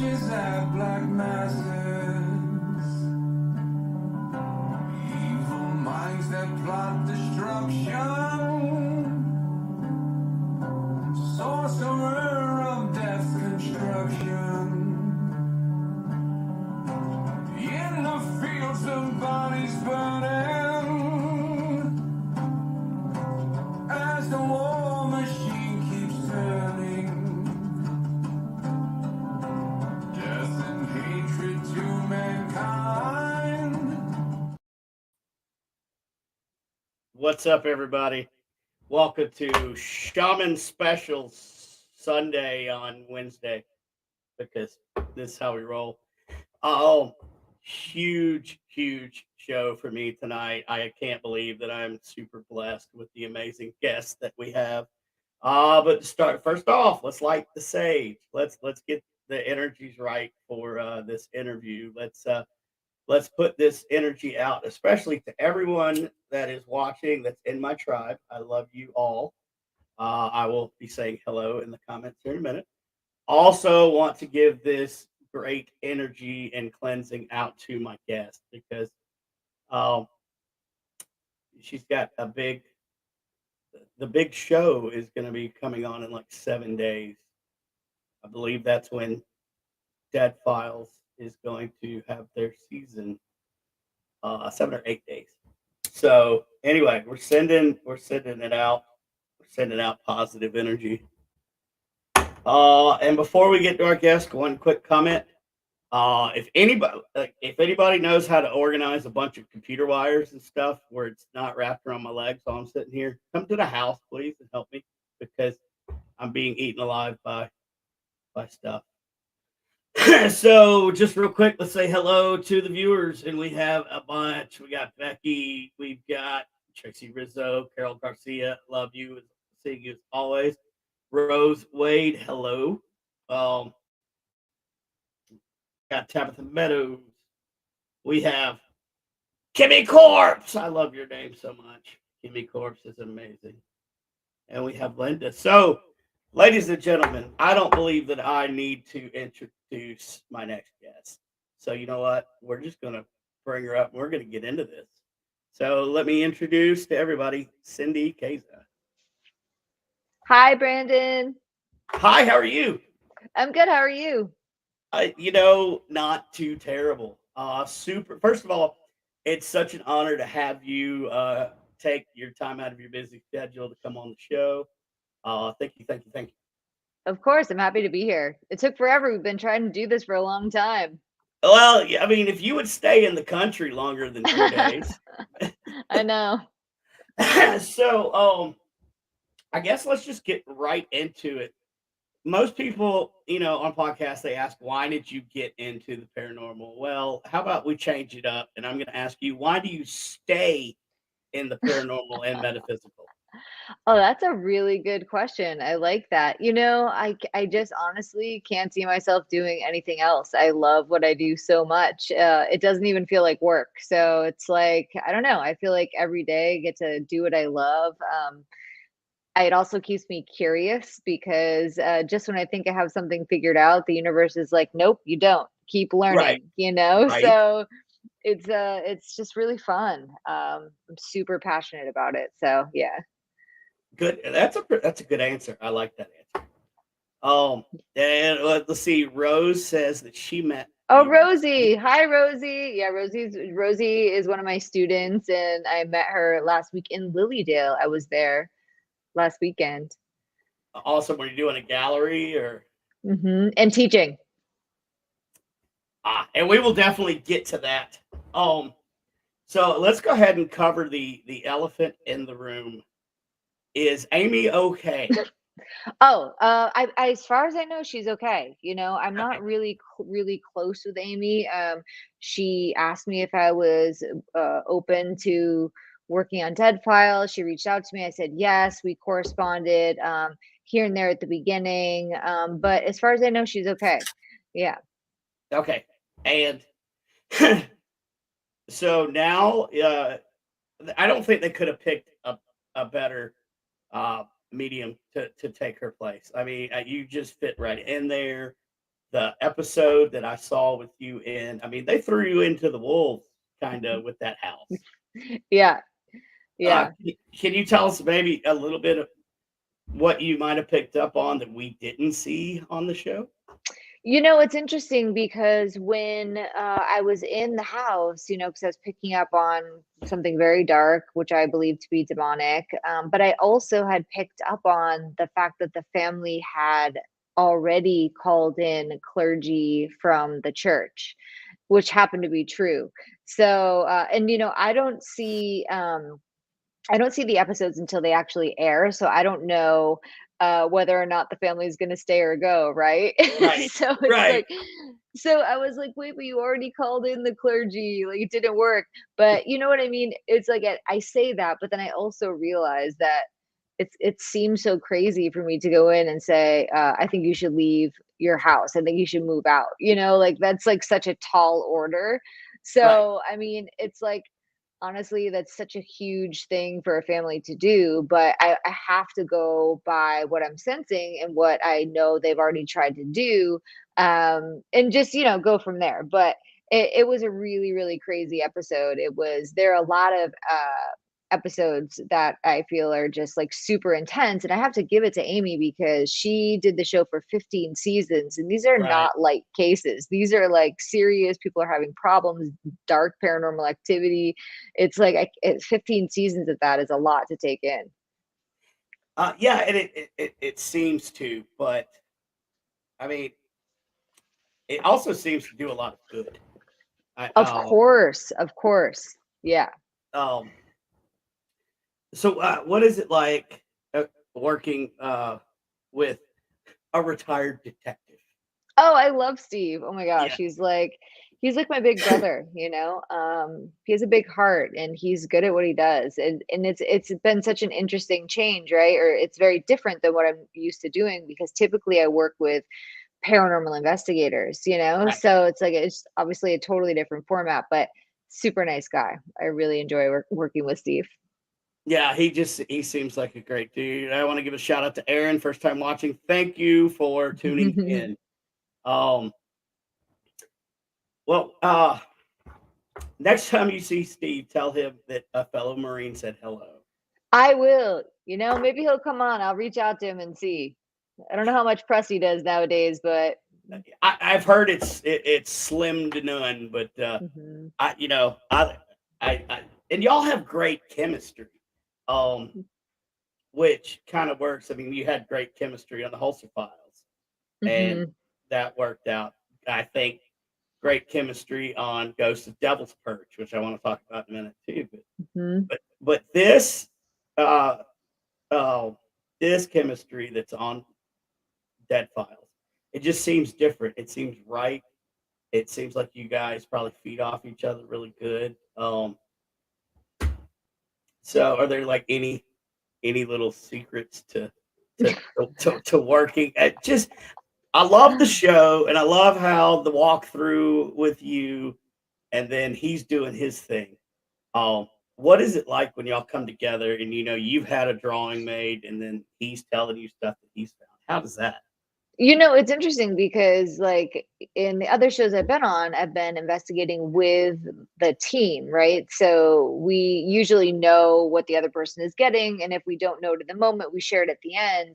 Witches at black masses, evil minds that plot destruction, sorcerer of death's construction. In the fields of bodies burning, as the war machine keeps turning, death and hatred to mankind. What's up, everybody? Welcome to Shaman Specials Sunday on Wednesday, because this is how we roll. Oh, huge show for me tonight. I can't believe that I'm super blessed with the amazing guests that we have. But to start first off, let's light the sage. Let's get the energies right for this interview. Let's put this energy out, especially to everyone that is watching that's in my tribe. I love you all. I will be saying hello in the comments here in a minute. Also, want to give this great energy and cleansing out to my guest because um, she's got the big show is going to be coming on in like 7 days. I believe that's when Dead Files is going to have their season, 7 or 8 days. So anyway, we're sending it out. We're sending out positive energy. And before we get to our guest, one quick comment. If anybody knows how to organize a bunch of computer wires and stuff where it's not wrapped around my legs while I'm sitting here, come to the house, please, and help me because I'm being eaten alive by stuff. So just real quick, let's say hello to the viewers, and we have a bunch. We got Becky, we've got Tracy Rizzo, Carol Garcia. Love you, seeing you as always. Rose Wade, hello. Um, got Tabitha Meadows. We have Kimmy Corpse. I love your name so much. Kimmy Corpse is amazing. And we have Linda. So, ladies and gentlemen, I don't believe that I need to introduce my next guest. So, you know what? We're just going to bring her up and we're going to get into this. So, let me introduce to everybody Cindy Keza. Hi, Brandon. Hi, how are you? I'm good. How are you? Not too terrible. Super. First of all, it's such an honor to have you take your time out of your busy schedule to come on the show. Thank you. Of course, I'm happy to be here. It took forever. We've been trying to do this for a long time. Well, yeah, I mean, if you would stay in the country longer than 2 days. I know. So, I guess let's just get right into it. Most people, on podcasts, they ask, why did you get into the paranormal? Well, how about we change it up? And I'm going to ask you, why do you stay in the paranormal and metaphysical? Oh, that's a really good question. I like that. I just honestly can't see myself doing anything else. I love what I do so much. It doesn't even feel like work. So it's like, I don't know. I feel like every day I get to do what I love. It also keeps me curious because just when I think I have something figured out, the universe is like, nope, you don't. Keep Right, learning. right. So it's just really fun. I'm super passionate about it. So yeah. Good. That's a good answer. I like that answer. Um, and let's see. Rose says that she met Oh, you. Rosie. Hi, Rosie. Yeah, Rosie is one of my students, and I met her last week in Lilydale. I was there last weekend. Awesome. Were you doing a gallery or? And teaching. And we will definitely get to that. Um, so let's go ahead and cover the elephant in the room. Is Amy okay? Oh, as far as I know, she's okay. I'm not Okay. really close with Amy. She asked me if I was open to working on Dead File. She reached out to me. I said yes. We corresponded here and there at the beginning. But as far as I know, she's okay. Yeah. Okay. And so now, I don't think they could have picked a better medium to take her place. I mean, you just fit right in there. the episode that I saw with you in, I mean, they threw you into the wolves kind of with that house. Yeah. Yeah. Can you tell us maybe a little bit of what you might have picked up on that we didn't see on the show? It's interesting because when I was in the house, because I was picking up on something very dark, which I believe to be demonic, but I also had picked up on the fact that the family had already called in clergy from the church, which happened to be true. So, and I don't see the episodes until they actually air, so I don't know whether or not the family is going to stay or go, right? Right, So it's right, like, so I was like, wait, but you already called in the clergy, like it didn't work. But you know what I mean? It's like I say that, but then I also realize that it seems so crazy for me to go in and say, I think you should leave your house. I think you should move out. Like that's like such a tall order. right. So I mean, it's like honestly, that's such a huge thing for a family to do, but I have to go by what I'm sensing and what I know they've already tried to do, and just go from there. But it was a really really crazy episode. There are a lot of episodes that I feel are just like super intense, and I have to give it to Amy because she did the show for 15 seasons, and these are Right. not light cases. These are like serious, people are having problems, dark paranormal activity. It's like 15 seasons of that is a lot to take in. Yeah, and it seems to, but I mean, it also seems to do a lot of good. I Of course. Yeah. um so what is it like working with a retired detective? Oh, I love Steve. Oh my gosh, Yeah. he's like my big brother. He has a big heart and he's good at what he does. And it's been such an interesting change, right? Or it's very different than what I'm used to doing because typically I work with paranormal investigators. Right. So it's like it's obviously a totally different format, but super nice guy. I really enjoy working with Steve. Yeah, he seems like a great dude. I want to give a shout out to Aaron, first time watching. Thank you for tuning in. Um well next time you see Steve, tell him that a fellow Marine said hello. I will. Maybe he'll come on. I'll reach out to him and see. I don't know how much press he does nowadays, but I've heard it's slim to none, but mhm. I you know I and y'all have great chemistry, um, which kind of works. I mean, you had great chemistry on the Holster Files, and Mhm. that worked out. I think great chemistry on Ghost of Devil's Perch, which I want to talk about in a minute too. But Mhm. but but this uh, uh this chemistry that's on Dead Files, it just seems different. It seems right. It seems like you guys probably feed off each other really good. So are there like any little secrets to working at just I love the show and I love how the walkthrough with you and then he's doing his thing. What is it like when y'all come together and you've had a drawing made and then he's telling you stuff that he's found? How does that? It's interesting because like in the other shows I've been on, I've been investigating with the team, right? So we usually know what the other person is getting, and if we don't know it at the moment, we share it at the end.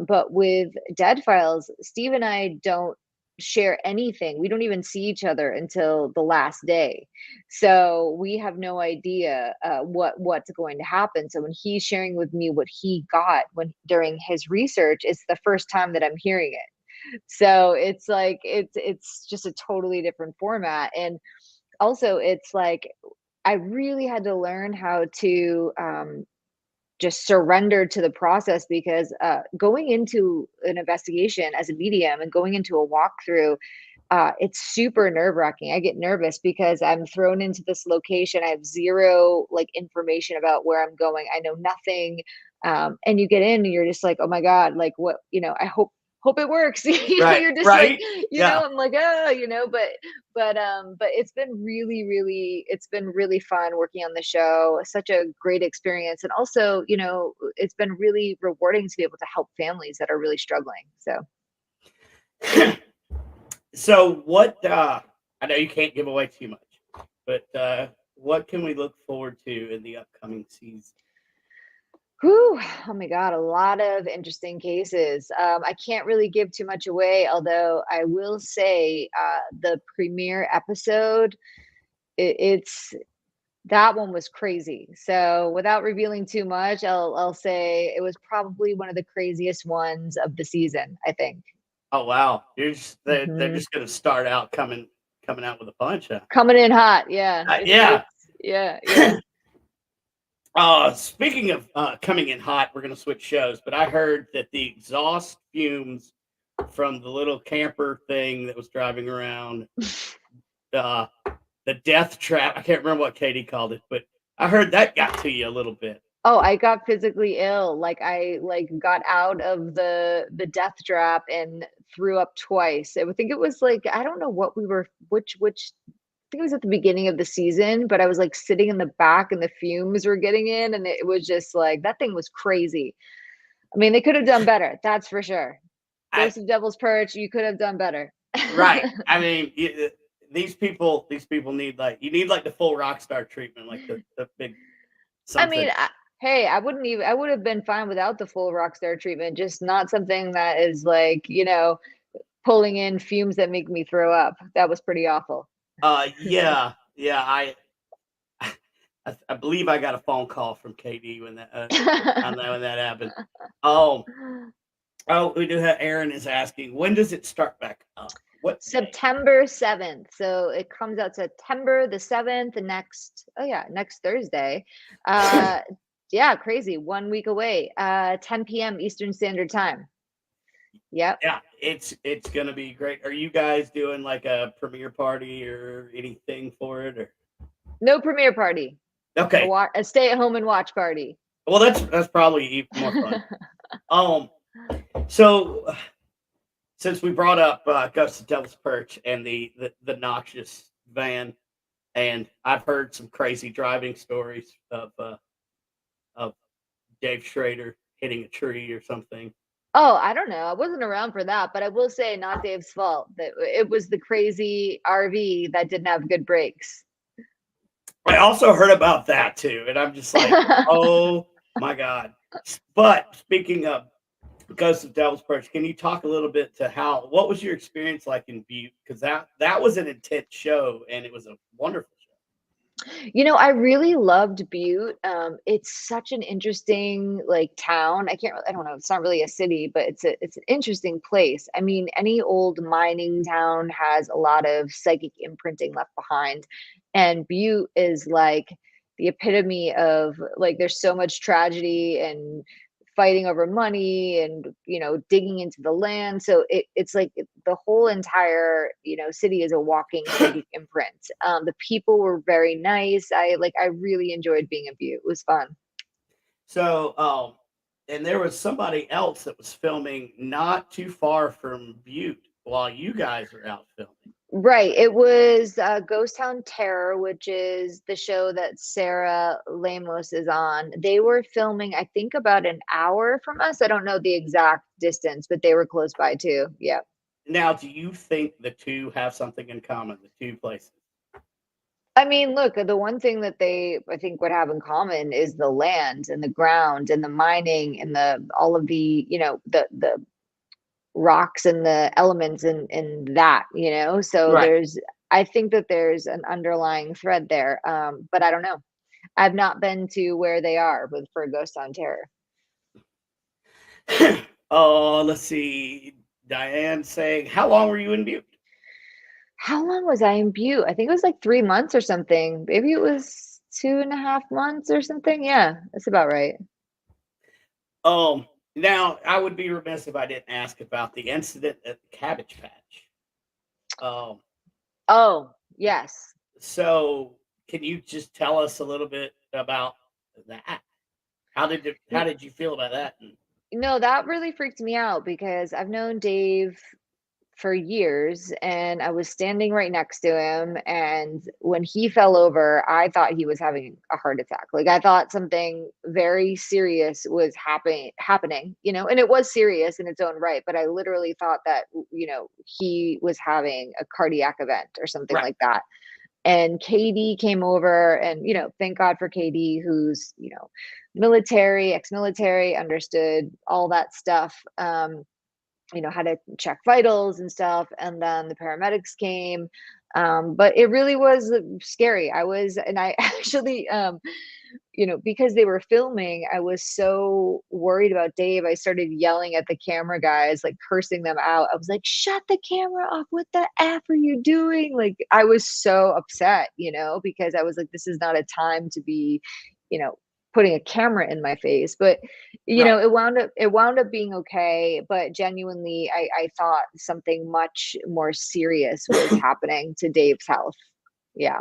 But with Dead Files, Steve and I don't share anything. We don't even see each other until the last day. So we have no idea what's going to happen. So when he's sharing with me what he got when during his research, it's the first time that I'm hearing it. So it's like it's just a totally different format. And also it's like I really had to learn how to just surrender to the process because going into an investigation as a medium and going into a walkthrough, it's super nerve-wracking. I get nervous because I'm thrown into this location. I have zero like information about where I'm going. I know nothing. And you get in and you're just like, oh my God, like what, I hope it works. Right, You're just like, right. Yeah. I'm like, but it's been really fun working on the show. Such a great experience. And also, it's been really rewarding to be able to help families that are really struggling. So So what? I know you can't give away too much, but what can we look forward to in the upcoming season? Whew, oh my God, a lot of interesting cases. I can't really give too much away, although I will say the premiere episode, it's that one was crazy. So without revealing too much, I'll say it was probably one of the craziest ones of the season, I think. Oh wow, they're Hmm. just gonna start out coming out with a punch, huh? Coming in hot, yeah. Yeah. Yeah, yeah. Speaking of coming in hot, we're gonna switch shows, but I heard that the exhaust fumes from the little camper thing that was driving around, uh, the death trap. I can't remember what Katie called it, but I heard that got to you a little bit. Oh, I got physically ill. Like I like got out of the death trap and threw up twice. I would think it was like I don't know what we were which I think it was at the beginning of the season, but I was like sitting in the back and the fumes were getting in and it was just like that thing was crazy. I mean, they could have done better. That's for sure. I Ghost of Devil's Perch, you could have done better. right. I mean, these people need like you need like the full rock star treatment, like the big I mean, something. hey, I would have been fine without the full Rockstar treatment, just not something that is like, pulling in fumes that make me throw up. That was pretty awful. Yeah, yeah. I believe I got a phone call from KD when that on that when that happened. Oh, oh, we do have Aaron is asking when does it start back up? What day? September 7th. So it comes out September the 7th, the next Thursday. Uh yeah, crazy. 1 week away. 10 p.m. Eastern Standard Time. Yep. Yeah, it's gonna be great. Are you guys doing like a premiere party or anything for it? Or No premiere party. okay, A stay at home and watch party. well that's probably even more fun. Um, so since we brought up Ghost of Devil's Perch and the noxious van, and I've heard some crazy driving stories of Dave Schrader hitting a tree or something. Oh, I don't know. I wasn't around for that, but I will say not Dave's fault. That it was the crazy RV that didn't have good brakes. I also heard about that too, and I'm just like, oh my god. But speaking of Ghost of Devil's Perch, can you talk a little bit to what was your experience like in Butte? Because that was an intense show and it was a wonderful show. I really loved Butte. It's such an interesting like town. I don't know, it's not really a city, but it's an interesting place. I mean, any old mining town has a lot of psychic imprinting left behind. And Butte is like the epitome of like there's so much tragedy and fighting over money and digging into the land, so it's like the whole entire city is a walking psychic imprint. The people were very nice. I really enjoyed being in Butte. It was fun. So, and there was somebody else that was filming not too far from Butte while you guys were out filming. Right, it was Ghost Town Terror, which is the show that Sarah Lamos is on. They were filming, I think, about an hour from us. I don't know the exact distance, but they were close by too. Yeah. Now, do you think the two have something in common, the two places? I mean, look, the one thing that I think, would have in common is the land and the ground and the mining and all of the rocks and the elements in that. So Right. I think that there's an underlying thread there. But I don't know. I've not been to where they are for Ghost on Terror. Oh, let's see. Diane saying, "How long were you in Butte?" How long was I in Butte? I think it was like 3 months or something. Maybe it was 2.5 months or something. Yeah, that's about right. Now I would be remiss if I didn't ask about the incident at the Cabbage Patch. Um, Oh, yes. so can you just tell us a little bit about that? How did you feel about that? No, that really freaked me out because I've known Dave for years, and I was standing right next to him, and when he fell over, I thought he was having a heart attack. Like, I thought something very serious was happening, and it was serious in its own right, but I literally thought that, he was having a cardiac event or something Right. like that. And KD came over, and thank God for KD, who's military, ex-military, understood all that stuff. How to check vitals and stuff. And then the paramedics came. But it really was scary. And I actually, because they were filming, I was so worried about Dave. I started yelling at the camera guys, like cursing them out. I was like, shut the camera off. What the F are you doing? Like, I was so upset, because I was like, this is not a time to be, you know, putting a camera in my face. But Right. it wound up being okay. But genuinely, I thought something much more serious was happening to Dave's health. Yeah.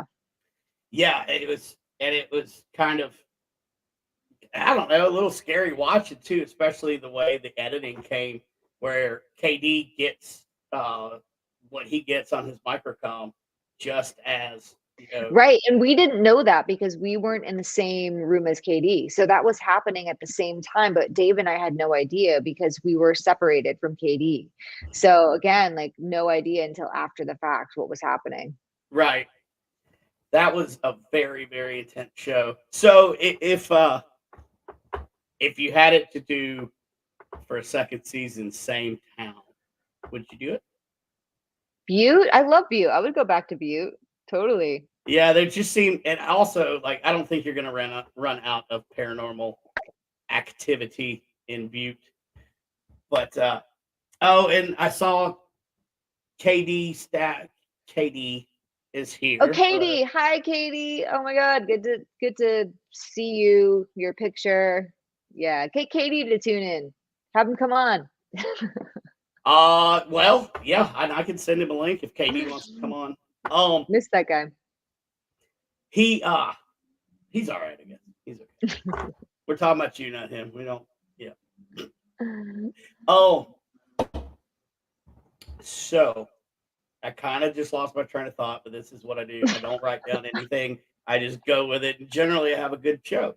Yeah, it was kind of, I don't know, a little scary watching too, especially the way the editing came, where KD gets what he gets on his microcom, just as Right, and we didn't know that because we weren't in the same room as KD. So that was happening at the same time, but Dave and I had no idea because we were separated from KD. So again, like, no idea until after the fact what was happening. right. That was a very, very intense show. So if you had it to do for a second season, same town, would you do it? Butte, I love Butte. I would go back to Butte. Totally. Yeah, they just seem, and also like I don't think you're gonna run out of paranormal activity in Butte. But oh, and I saw KD is Oh, here. Katie. Hi, Katie. Oh my God. Good to see you, your picture. Yeah. Get Katie to tune in. Have him come on. Well, yeah, I can send him a link if KD wants to come on. Miss that guy. He he's all right, I guess. He's okay. We're talking about you, not him. We don't. Yeah. Oh, so I kind of just lost my train of thought, but this is what I do. I don't write down anything. I just go with it, and generally I have a good show.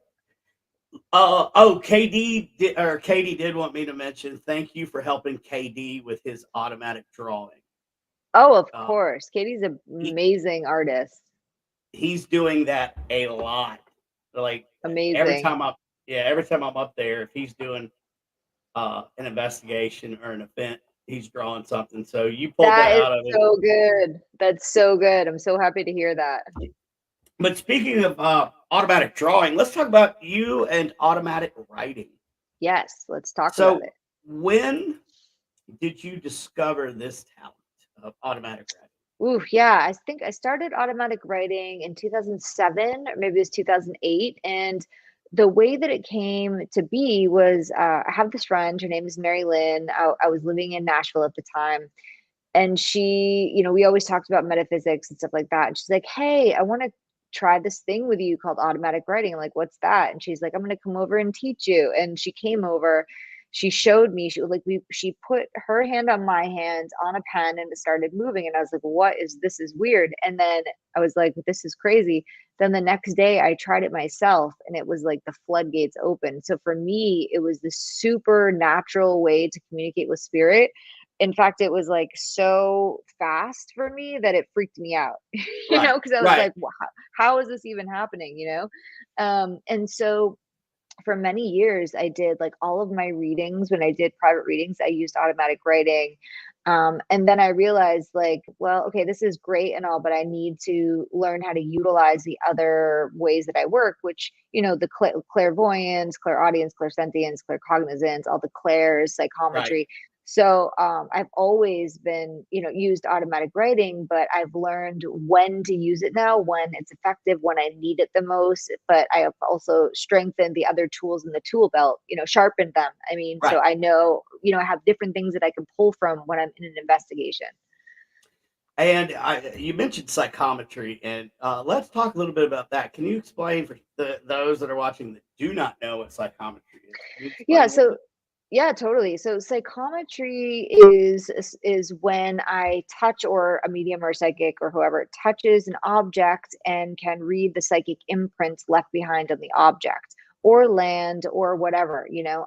Katie did want me to mention thank you for helping KD with his automatic drawing. Oh, of Uh, course. Katie's an he, amazing artist. he's doing that a lot. Like every Amazing. time I'm up there, if he's doing an investigation or an event, he's drawing something. So you pulled that That is out of it. so good. That's so good. I'm so happy to hear that. But speaking of automatic drawing, let's talk about you and automatic writing. Yes, let's talk about So it. when did you discover this talent of automatic writing? Ooh, yeah. I think I started automatic writing in 2007, or maybe it was 2008. And the way that it came to be was I have this friend, her name is Mary Lynn. I was living in Nashville at the time. And she, we always talked about metaphysics and stuff like that. And she's like, hey, I want to try this thing with you called automatic writing. I'm like, what's that? And she's like, I'm going to come over and teach you. And she came over, she showed me, she put her hand on my hand on a pen and it started moving. And I was like, this is weird. And then I was like, this is crazy. Then the next day I tried it myself and it was like the floodgates open. So for me, it was this super natural way to communicate with spirit. In fact, it was like so fast for me that it freaked me out, Right, because I was right, like, wow, how is this even happening? And so for many years, I did like all of my readings. When I did private readings, I used automatic writing. And then I realized, like, well, okay, this is great and all, but I need to learn how to utilize the other ways that I work, which, the clairvoyance, clairaudience, clairsentience, claircognizance, all the clairs, right, psychometry. So I've always been, used automatic writing, but I've learned when to use it now, when it's effective, when I need it the most. But I have also strengthened the other tools in the tool belt, sharpened them. I mean, so right. I know, I have different things that I can pull from when I'm in an investigation. And you mentioned psychometry, and let's talk a little bit about that. Can you explain for those that are watching that do not know what psychometry is? Can you Yeah. explain a little So bit? Yeah, totally. So psychometry is when I touch, or a medium or psychic or whoever touches an object and can read the psychic imprints left behind on the object or land or whatever, you know.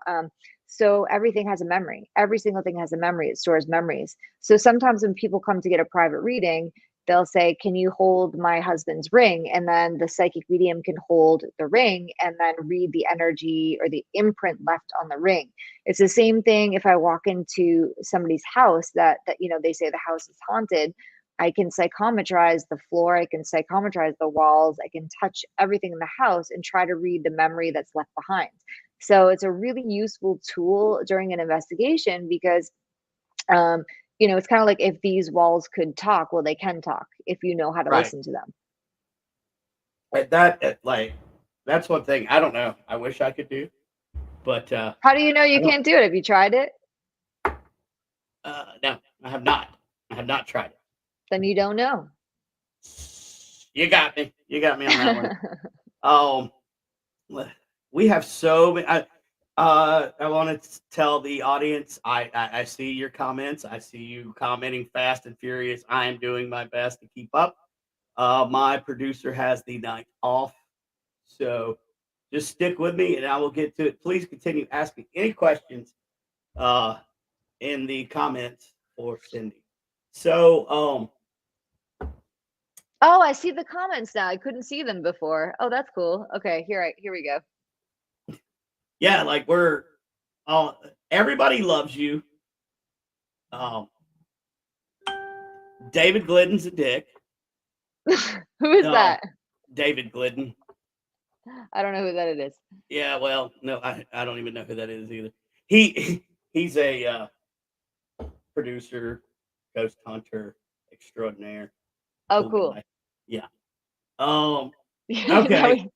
So everything has a memory. Every single thing has a memory. It stores memories. So sometimes when people come to get a private reading, they'll say, "Can you hold my husband's ring?" And then the psychic medium can hold the ring and then read the energy or the imprint left on the ring. It's the same thing if I walk into somebody's house that you know they say the house is haunted. I can psychometrize the floor, I can psychometrize the walls, I can touch everything in the house and try to read the memory that's left behind. So it's a really useful tool during an investigation because um, you know, it's kind of like if these walls could talk, well, they can talk if you know how to Right. listen to them. Like that's one thing I don't know. I wish I could do, but How do you know I you don't. can't do it? Have you tried it? No, I have not. I have not tried it. Then you don't know. You got me. You got me on that one. Um, we have so many. I want to tell the audience. I see your comments. I see you commenting fast and furious. I am doing my best to keep up. My producer has the night off, so just stick with me, and I will get to it. Please continue asking any questions uh, in the comments for Cindy. So, Oh, I see the comments now. I couldn't see them before. Oh, that's cool. Okay, here we go. yeah, like uh, everybody loves you. Um, David Glidden's a dick. Who is Um, that? David Glidden. I don't know who that it is. Yeah, well, no, I don't even know who that is either. He's a producer, ghost hunter extraordinaire, Oh, cool cool. guy. Yeah. Um. Now Okay.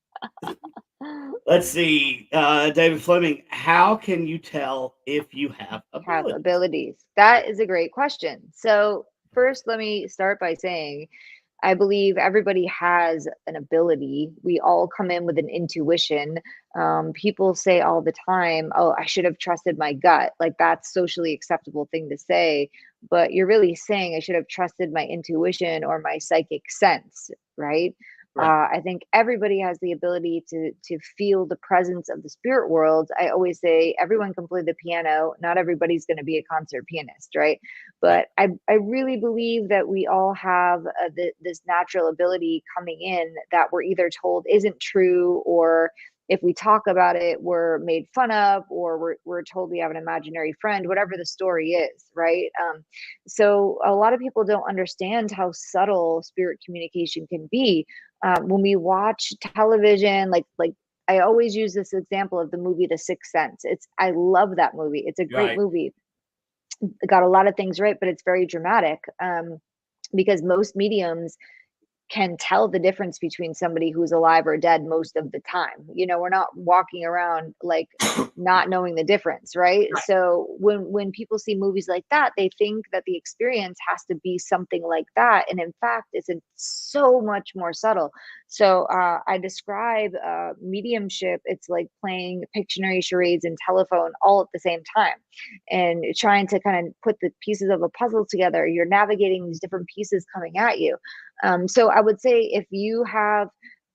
Let's see. David Fleming. How can you tell if you have have abilities? abilities. That is a great question. So, first, let me start by saying I believe everybody has an ability. We all come in with an intuition. People say all the time, "Oh, I should have trusted my gut." Like that's socially acceptable thing to say, but you're really saying I should have trusted my intuition or my psychic sense, right? Right. I think everybody has the ability to feel the presence of the spirit world. I always say everyone can play the piano. Not everybody's going to be a concert pianist, right? Right. But I really believe that we all have this natural ability coming in that we're either told isn't true, or if we talk about it, we're made fun of, or we're told we have an imaginary friend, whatever the story is, right? So a lot of people don't understand how subtle spirit communication can be. When we watch television, like I always use this example of the movie The Sixth Sense. I love that movie. It's a great Right. movie. It got a lot of things right, but it's very dramatic because most mediums can tell the difference between somebody who's alive or dead most of the time. You know, we're not walking around like not knowing the difference, right? Right. So when people see movies like that, they think that the experience has to be something like that, and in fact, so much more subtle. So I describe mediumship. It's like playing Pictionary, charades, and telephone all at the same time, and trying to kind of put the pieces of a puzzle together. You're navigating these different pieces coming at you. So I would say if you have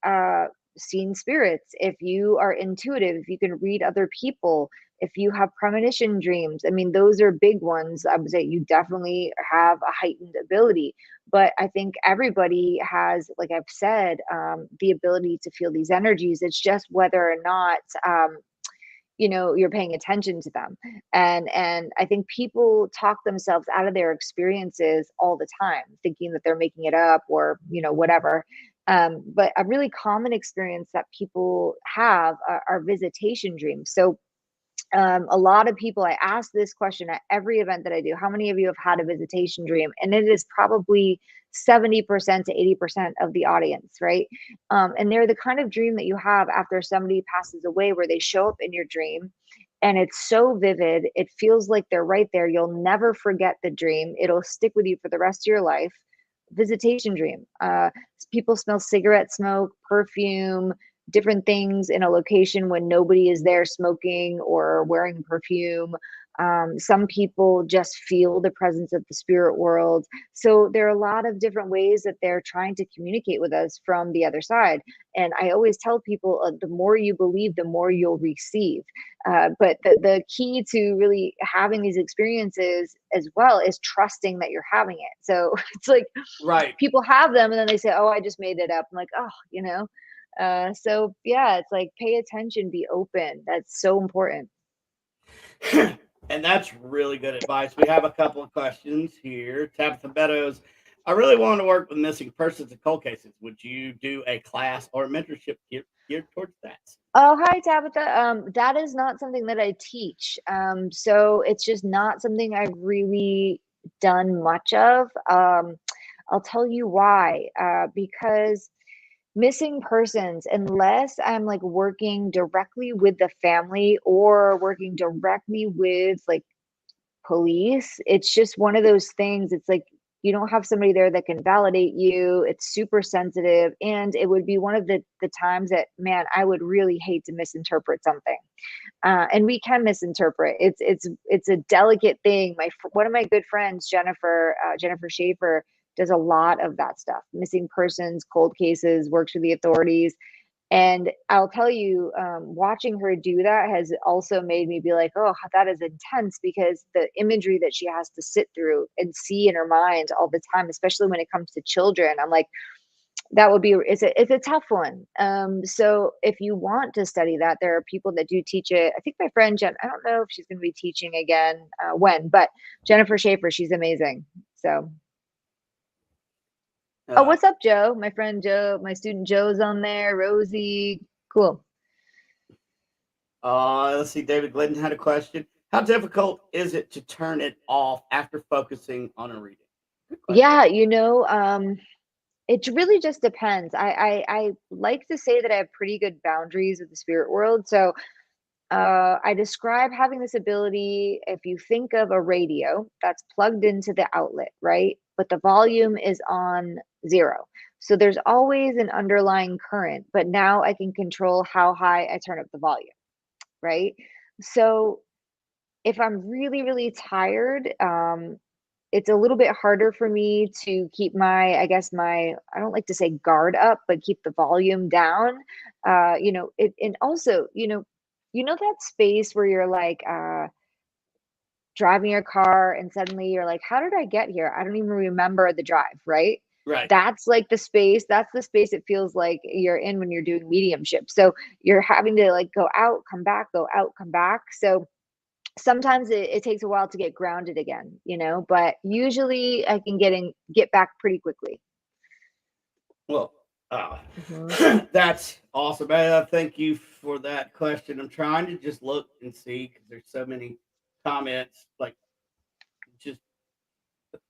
uh, seen spirits, if you are intuitive, if you can read other people, if you have premonition dreams, I mean, those are big ones. I would say you definitely have a heightened ability. But I think everybody has, like I've said, the ability to feel these energies. It's just whether or not you know you're paying attention to them. And I think people talk themselves out of their experiences all the time thinking that they're making it up or you know whatever. But a really common experience that people have are visitation dreams. So a lot of people, I ask this question at every event that I do: how many of you have had a visitation dream? And it is probably 70% to 80% of the audience, right? And they're the kind of dream that you have after somebody passes away, where they show up in your dream and it's so vivid. It feels like they're right there. You'll never forget the dream, it'll stick with you for the rest of your life. Visitation dream. People smell cigarette smoke, perfume, different things in a location when nobody is there smoking or wearing perfume. Some people just feel the presence of the spirit world. So there are a lot of different ways that they're trying to communicate with us from the other side. And I always tell people, the more you believe, the more you'll receive. But the key to really having these experiences as well is trusting that you're having it. So it's like Right. people have them and then they say, oh, I just made it up. I'm like, oh, so yeah, it's like pay attention, be open. That's so important. And that's really good advice. We have a couple of questions here. Tabitha Meadows, I really want to work with missing persons and cold cases. Would you do a class or mentorship geared towards that? Oh, hi, Tabitha. That is not something that I teach. So it's just not something I've really done much of. I'll tell you why. Because missing persons, unless I'm like working directly with the family or working directly with like police, it's just one of those things. It's like you don't have somebody there that can validate you. It's super sensitive, and it would be one of the times that, man, I would really hate to misinterpret something. And we can misinterpret. It's a delicate thing. One of my good friends, Jennifer Schaefer, does a lot of that stuff, missing persons, cold cases, works with the authorities. And I'll tell you, watching her do that has also made me be like, oh, that is intense, because the imagery that she has to sit through and see in her mind all the time, especially when it comes to children, I'm like, that would be, it's a tough one. So if you want to study that, there are people that do teach it. I think my friend Jen, I don't know if she's going to be teaching again, when, but Jennifer Schaefer, she's amazing. So. Oh, what's up, Joe? My friend Joe, my student Joe's on there. Rosie, cool. Let's see. David Glidden had a question. How difficult is it to turn it off after focusing on a reading? Good question. Yeah, it really just depends. I like to say that I have pretty good boundaries with the spirit world. So I describe having this ability. If you think of a radio that's plugged into the outlet, right? But the volume is on 0. So there's always an underlying current, but now I can control how high I turn up the volume, right? So if I'm really, really tired, it's a little bit harder for me to keep I I don't like to say guard up, but keep the volume down. And also, that space where you're like, driving your car and suddenly you're like, how did I get here? I don't even remember the drive, right? Right. That's the space it feels like you're in when you're doing mediumship. So you're having to like go out, come back, go out, come back. So sometimes it takes a while to get grounded again, but usually I can get back pretty quickly. Well, Mhm. that's awesome. Thank you for that question. I'm trying to just look and see because there's so many comments. Like, just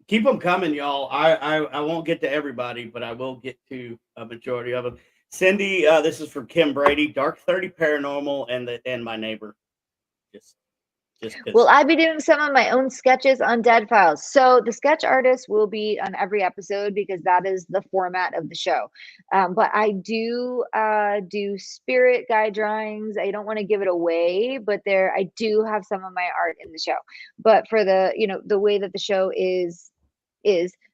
keep them coming, y'all. I won't get to everybody, but I will get to a majority of them. Cindy, this is from Kim Brady. Dark 30 Paranormal and my neighbor. Just Well, because. I'd be doing some of my own sketches on Dead Files. So the sketch artist will be on every episode because that is the format of the show. But I do spirit guide drawings. I don't want to give it away, but I do have some of my art in the show. But for the way that the show is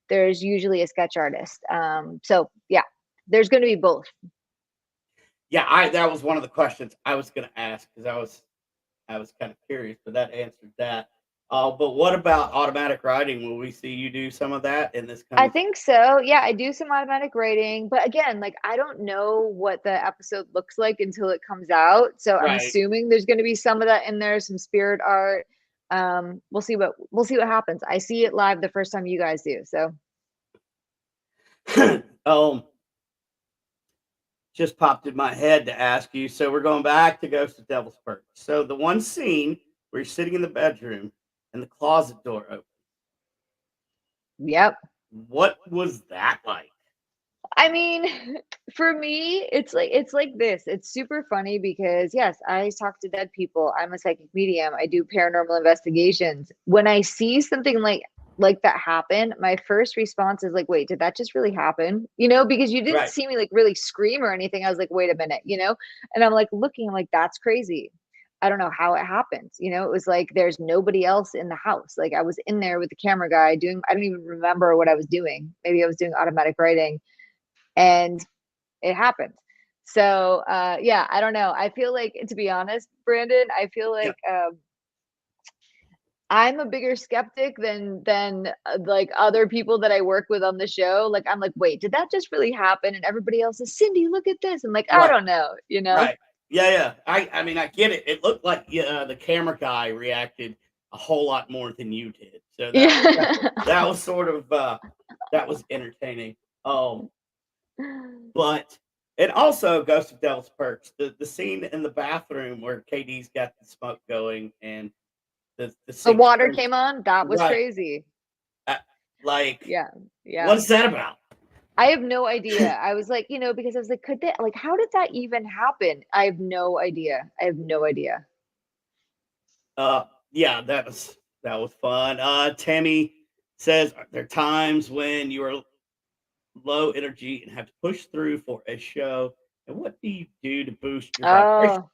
there's usually a sketch artist. So yeah, there's going to be both. Yeah, that was one of the questions I was going to ask because I was kind of curious, but that answered that. But what about automatic writing? Will we see you do some of that in this I coming? think so. Yeah, I do some automatic writing, but again, like I don't know what the episode looks like until it comes out. So I'm Right. assuming there's going to be some of that in there, some spirit art. We'll see what happens. I see it live the first time you guys do. So um, just popped in my head to ask you. So we're going back to Ghost of Devil's Perch. So the one scene where you're sitting in the bedroom and the closet door opens. yep. What was that like? I mean, for me, it's like this. It's super funny because yes, I talk to dead people. I'm a psychic medium. I do paranormal investigations. When I see something like like that happen, my first response is like, wait, did that just really happen? You know, because you didn't Right. see me like really scream or anything. I was like, wait a minute, you know? And I'm like looking, I'm like, that's crazy. I don't know how it happened. You know, it was like there's nobody else in the house. Like I was in there with the camera guy doing, I don't even remember what I was doing. Maybe I was doing automatic writing and it happened. So yeah, I don't know. I feel like, to be honest, Brandon, I feel Yeah. like I'm a bigger skeptic than like other people that I work with on the show. Like I'm like, wait, did that just really happen? And everybody else is, Cindy, look at this. I'm like, I Right. don't know, you know? Right. Yeah, yeah. I mean, I get it. It looked like the camera guy reacted a whole lot more than you did. So that Yeah. was sort of that was entertaining. But and also Ghost of Devil's Perks, the scene in the bathroom where KD's got the smoke going and the The sink water turns came on. That was right. crazy. uh, like, Yeah. what Yeah. is that about? I have no idea. I was like, you know, because I was like, could that, like, how did that even happen? I have no idea. I have no idea. Yeah, that was fun. Tammy says, "Are there times when you are low energy and have to push through for a show? And what do you do to boost your vibration?" Oh,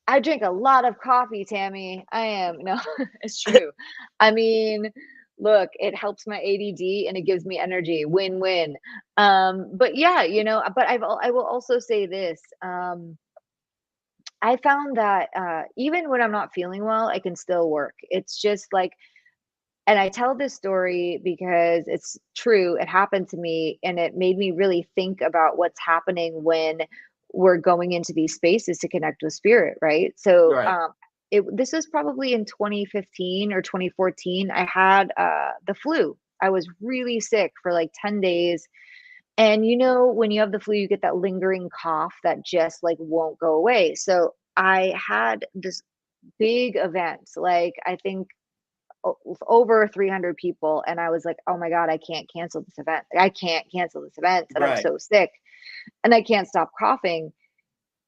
I drink a lot of coffee, Tammy. I am, no, it's true. I mean, look, it helps my ADD and it gives me energy. Win-win. But yeah, you know, but I will also say this. I found that even when I'm not feeling well, I can still work. It's just like, and I tell this story because it's true. It happened to me and it made me really think about what's happening when we're going into these spaces to connect with spirit, right? So Right. this was probably in 2015 or 2014. I had the flu. I was really sick for like 10 days. And you know, when you have the flu, you get that lingering cough that just like won't go away. So I had this big event, like I think over 300 people, and I was like, oh my god, I can't cancel this event. I can't cancel this event, and I'm Right. so sick, and I can't stop coughing.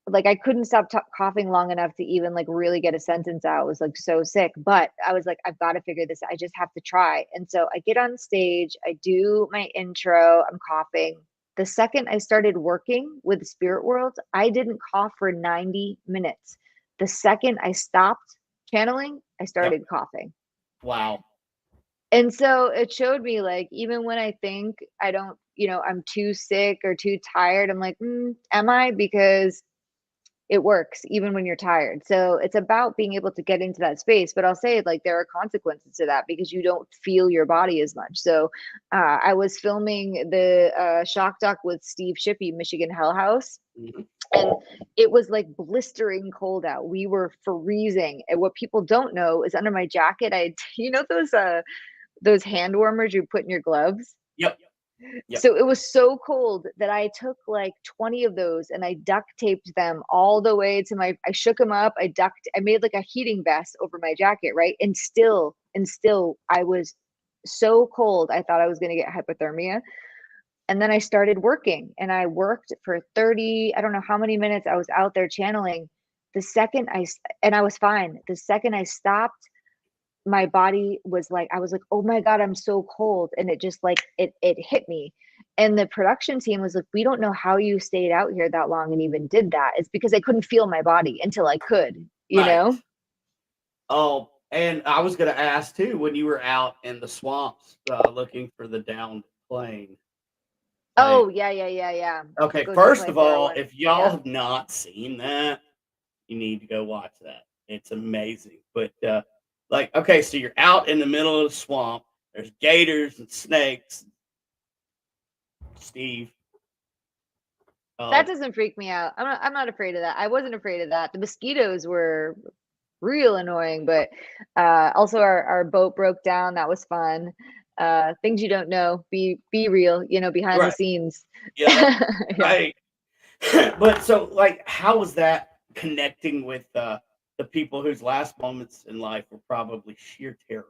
Like I couldn't stop coughing long enough to even like really get a sentence out. I was like so sick, but I was like, I've got to figure this. I just have to try. And so I get on stage, I do my intro, I'm coughing. The second I started working with the spirit world, I didn't cough for 90 minutes. The second I stopped channeling, I Yep. started coughing. Wow. And so it showed me like even when I think I don't, you know, I'm too sick or too tired, I'm like, am I? Because it works even when you're tired. So it's about being able to get into that space. But I'll say like there are consequences to that because you don't feel your body as much. So I was filming the shock doc with Steve Shippey, Michigan Hell House. Mhm. And it was like blistering cold out. We were freezing. And what people don't know is under my jacket, I had, you know, those hand warmers you put in your gloves. Yep. Yep. So it was so cold that I took like 20 of those and I duct taped them all the way to I shook them up. I made like a heating vest over my jacket, right? And still I was so cold. I thought I was going to get hypothermia. And then I started working and I worked for 30, I don't know how many minutes I was out there channeling. The second and I was fine. The second I stopped, my body was like, I was like, oh my god, I'm so cold, and it just like it hit me. And the production team was like, we don't know how you stayed out here that long and even did that. It's because I couldn't feel my body until I could, you Right. know. Oh, and I was going to ask too when you were out in the swamps looking for the downed plane. Like, Oh yeah, yeah, yeah, yeah. okay, Ghost of first Plane of all, 401. if y'all Yeah. have not seen that, you need to go watch that. It's amazing. But like, okay, so you're out in the middle of the swamp. There's gators and snakes. Steve. That Um, doesn't freak me out. I'm not afraid of that. I wasn't afraid of that. The mosquitoes were real annoying, but also our boat broke down. That was fun. Things you don't know, be real, you know, behind the right. scenes. Yeah. Yeah. Right. But so, like, how was that connecting with the people whose last moments in life were probably sheer terror?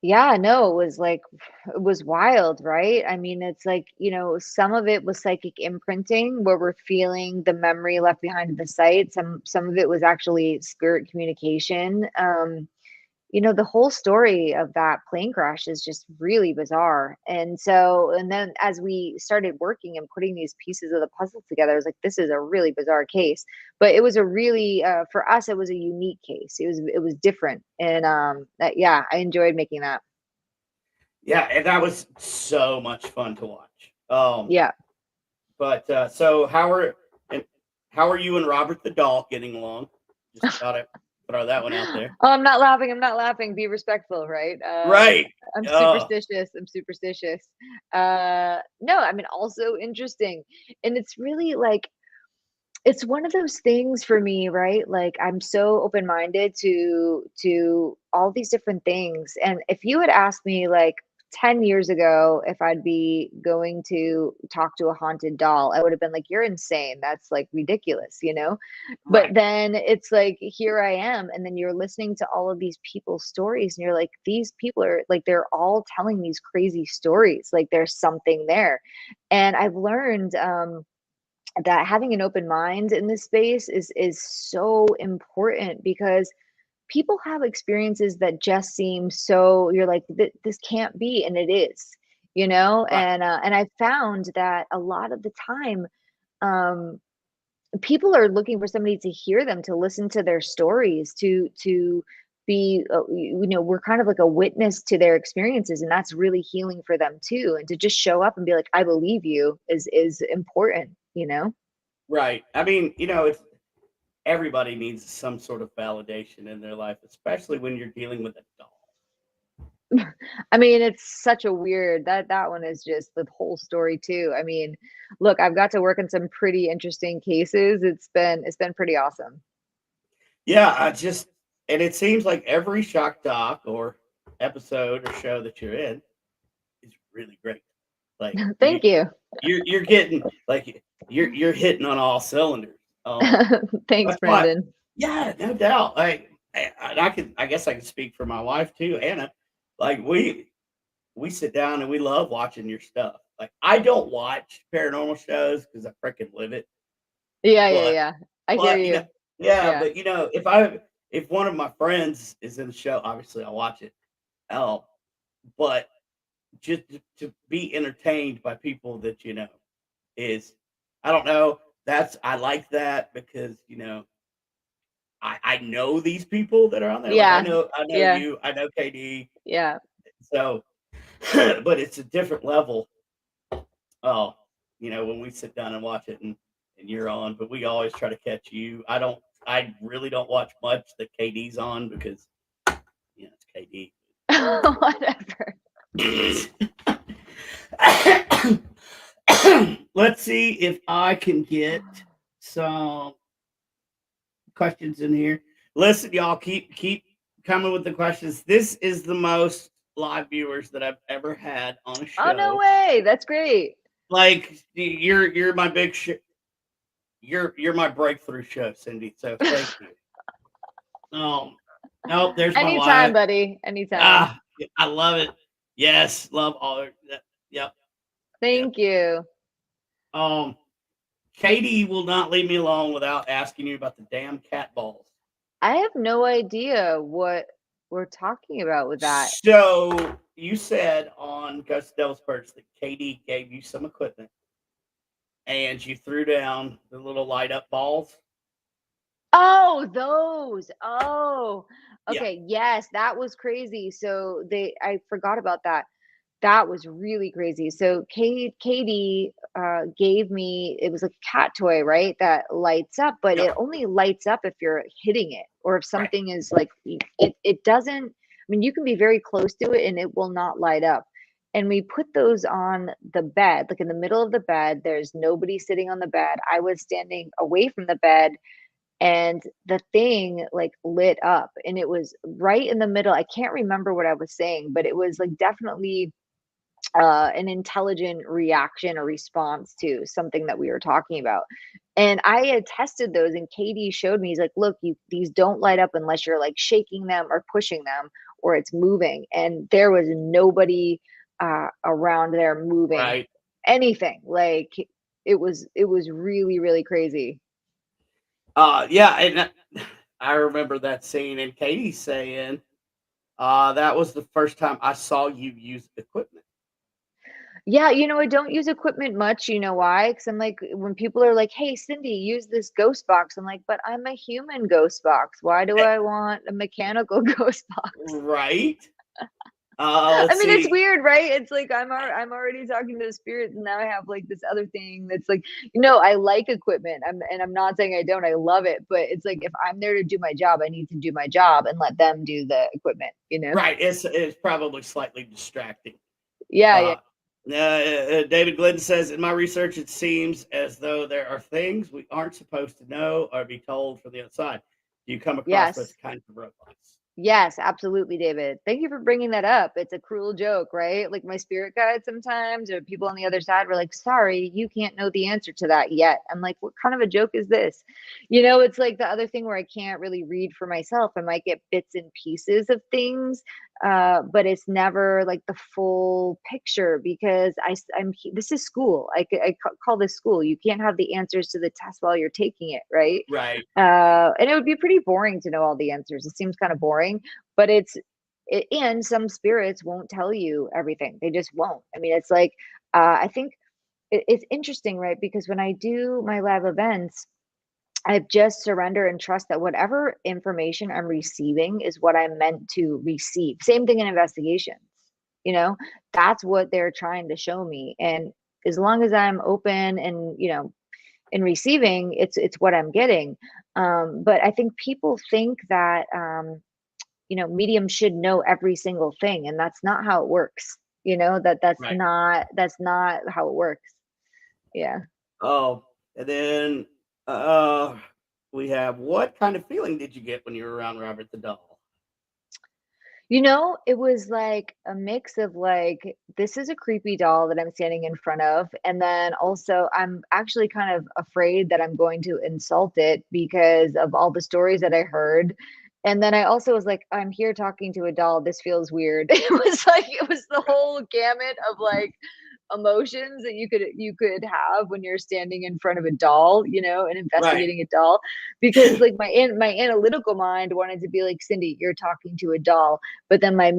Yeah, no, it was like it was wild, right? I mean, it's like, you know, some of it was psychic imprinting where we're feeling the memory left behind at the site. Some of it was actually spirit communication. the whole story of that plane crash is just really bizarre. And so, and then as we started working and putting these pieces of the puzzle together, I was like, this is a really bizarre case. But it was a really, for us, it was a unique case. It was different. And that, yeah, I enjoyed making that. Yeah, and that was so much fun to watch. Yeah. But so how are you and Robert the Doll getting along? Just thought I'd throw that one out there. Oh, I'm not laughing. I'm not laughing. Be respectful, right? Right. I'm Oh, superstitious. I'm superstitious. No, I mean, also interesting. And it's really like, it's one of those things for me, right? Like I'm so open-minded to all these different things. And if you had asked me like 10 years ago if I'd be going to talk to a haunted doll, I would have been like, you're insane. That's like ridiculous. But right. then it's like here I am, and then you're listening to all of these people's stories, and you're like, these people are like, they're all telling these crazy stories. Like there's something there. And I've learned that having an open mind in this space is so important, because people have experiences that just seem so, you're like, This can't be," and it is. Right. And I found that a lot of the time, um people are looking for somebody to hear them, to listen to their stories, to be, we're kind of like a witness to their experiences, and that's really healing for them too. And to just show up and be like, I believe you, is important. Right. I mean, it's everybody needs some sort of validation in their life, especially when you're dealing with a doll. I mean, it's such a weird, that one is just the whole story too. I mean, look, I've got to work in some pretty interesting cases. It's been pretty awesome. Yeah, I just and it seems like every shock doc or episode or show that you're in is really great. Like Thank you. you're getting like you're hitting on all cylinders. Um, Thanks, that's why, Brendan. yeah, no doubt. I guess I can speak for my wife too, Anna. Like we sit down and we love watching your stuff. Like I don't watch paranormal shows because I freaking live it, Yeah, yeah, but yeah. I hear but you. yeah, Yeah. but if one of my friends is in the show, obviously I'll watch it. Oh, but just to be entertained by people that is I don't know. That's I like that because I know these people that are on there. Like Yeah. I know Yeah. you, I know KD. Yeah. So but it's a different level. Oh, when we sit down and watch it and you're on, but we always try to catch you. I really don't watch much that KD's on because it's KD. Whatever. Let's see if I can get some questions in here. Listen, y'all, keep coming with the questions. This is the most live viewers that I've ever had on a Oh, no show. way. That's great. Like you're my big you're my breakthrough show, Cindy. So thank you. Nope, there's my Anytime, wife. buddy. Anytime. Ah, I love it. Yes, love all that. Yep, yep. Thank you. Um, Katie will not leave me alone without asking you about the damn cat balls. I have no idea what we're talking about with that. So you said on Ghost Devil's Perch that Katie gave you some equipment and you threw down the little light up balls. Oh, those. Oh, Yeah, okay. Yes, that was crazy. So I forgot about that. That was really crazy. So Katie gave me, it was like a cat toy, right? That lights up, but yep, it only lights up if you're hitting it, or if right, something is like, it doesn't, I mean, you can be very close to it and it will not light up. And we put those on the bed, like in the middle of the bed. There's nobody sitting on the bed. I was standing away from the bed, and the thing like lit up, and it was right in the middle. I can't remember what I was saying, but it was like definitely an intelligent reaction or response to something that we were talking about. And I had tested those, and Katie showed me, he's like, look, these don't light up unless you're like shaking them or pushing them, or it's moving. And there was nobody around there moving right. anything. Like it was really, really crazy. Yeah, and I remember that scene and Katie saying That was the first time I saw you use equipment. Yeah, I don't use equipment much. You know why? Because I'm like, when people are like, "Hey, Cindy, use this ghost box," I'm like, "But I'm a human ghost box. Why do Eh, I want a mechanical ghost box?" right? I Let's mean, it's see. weird, right? It's like I'm already talking to the spirits, and now I have like this other thing that's like, I like equipment. I'm not saying I don't. I love it, but it's like if I'm there to do my job, I need to do my job and let them do the equipment. Right. It's probably slightly distracting. Yeah, yeah. Uh, David Glenn says, in my research, it seems as though there are things we aren't supposed to know or be told from the outside. Do you come across those Yes. kinds of robots? Yes, absolutely, David. Thank you for bringing that up. It's a cruel joke, right? Like my spirit guide sometimes, or people on the other side were like, sorry, you can't know the answer to that yet. I'm like, what kind of a joke is this? It's like the other thing where I can't really read for myself. I might get bits and pieces of things, but it's never like the full picture because this is school. Call this school. You can't have the answers to the test while you're taking it, right? Right. And it would be pretty boring to know all the answers. It seems kind of boring, but and some spirits won't tell you everything. They just won't. I mean, it's like, I think it's interesting, right? Because when I do my live events, I just surrender and trust that whatever information I'm receiving is what I'm meant to receive. Same thing in investigations, you know, that's what they're trying to show me. And as long as I'm open and, in receiving, it's what I'm getting. But I think people think that mediums should know every single thing, and that's not how it works. Right. That's not how it works. Yeah. Oh, and then uh, we have, what kind of feeling did you get when you were around Robert the Doll? It was like a mix of like, this is a creepy doll that I'm standing in front of. And then also, I'm actually kind of afraid that I'm going to insult it because of all the stories that I heard. And then I also was like, I'm here talking to a doll. This feels weird. It was the whole gamut of like, emotions that you could have when you're standing in front of a doll, and Right. investigating a doll, because like my analytical mind wanted to be like, Cindy, you're talking to a doll, but then my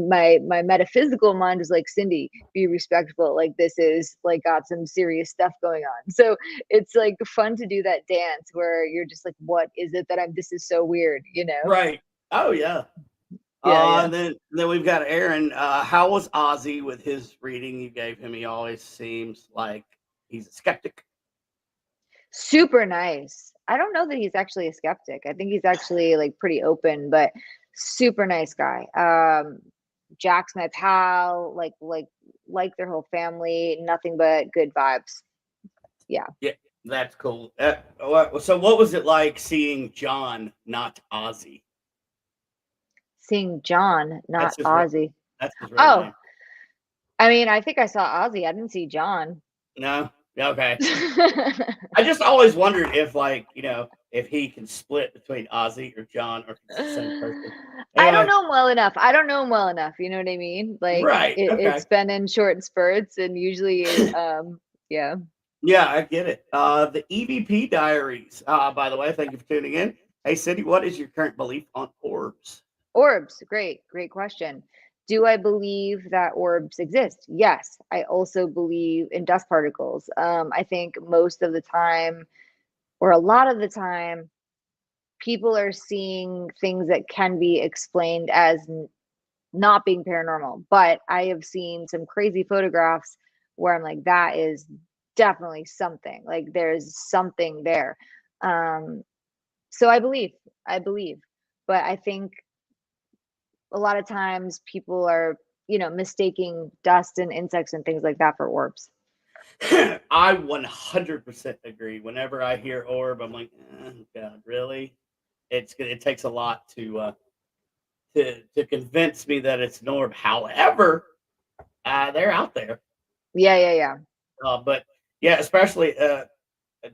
metaphysical mind was like, Cindy, be respectful, like this is like got some serious stuff going on. So it's like fun to do that dance where you're just like, what is it that I'm this is so weird. Right. Oh, yeah. Yeah, yeah. And then we've got Aaron. How was Ozzy with his reading you gave him? He always seems like he's a skeptic. Super nice. I don't know that he's actually a skeptic. I think he's actually like pretty open, but super nice guy. Jack's my pal, like their whole family, nothing but good vibes. Yeah. Yeah, that's cool. So, what was it like seeing John, not Ozzy? Seeing John, That's not his. Ozzy. That's his real Oh, name. I mean, I think I saw Ozzy. I didn't see John. No. Okay. I just always wondered if, like, if he can split between Ozzy or John, or if it's the same person. I don't Anyway, know him well enough. I don't know him well enough. You know what I mean? Like right. it's Okay. been in short spurts and usually, yeah. Yeah, I get it. The EVP Diaries. By the way, thank you for tuning in. Hey, Cindy, what is your current belief on orbs? Orbs, great question. Do I believe that orbs exist? Yes. I also believe in dust particles. I think most of the time, or a lot of the time, people are seeing things that can be explained as not being paranormal. But I have seen some crazy photographs where I'm like, that is definitely something. Like there's something there. Um, so I believe, but I think a lot of times people are, mistaking dust and insects and things like that for orbs. I 100% agree. Whenever I hear orb, I'm like, God, really? It takes a lot to convince me that it's an orb. However, they're out there. Yeah, yeah, yeah. But yeah, especially